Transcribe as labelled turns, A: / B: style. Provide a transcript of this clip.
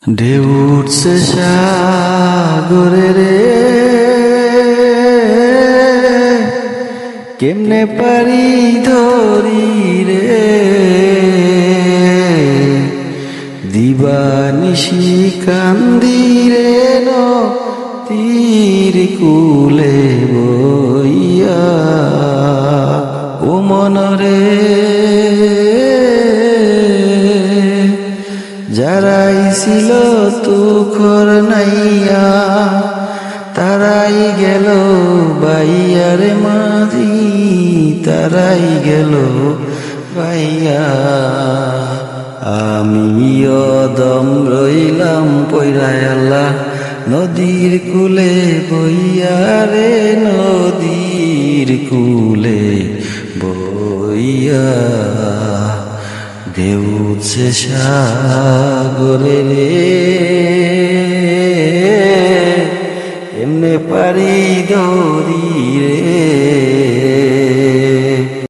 A: ঢেউ উঠছে সাগরে রে, কেমনে পারি ধরি রে, দিবানিশি কান্দি রে নদীর কূলে বইয়া। ও মনরে যারাই ছিল তুখর নাইয়া, তারাই গেল বাইয়ার মাঝি, তারাই গেল বাইয়া। আমি অদম রইলাম পইরায় আল্লাহ নদীর কূলে বইয়া রে, নদীর কূলে বইয়া। ঢেউ উঠছে সাগরে রে, এমনে পারি ধরি রে,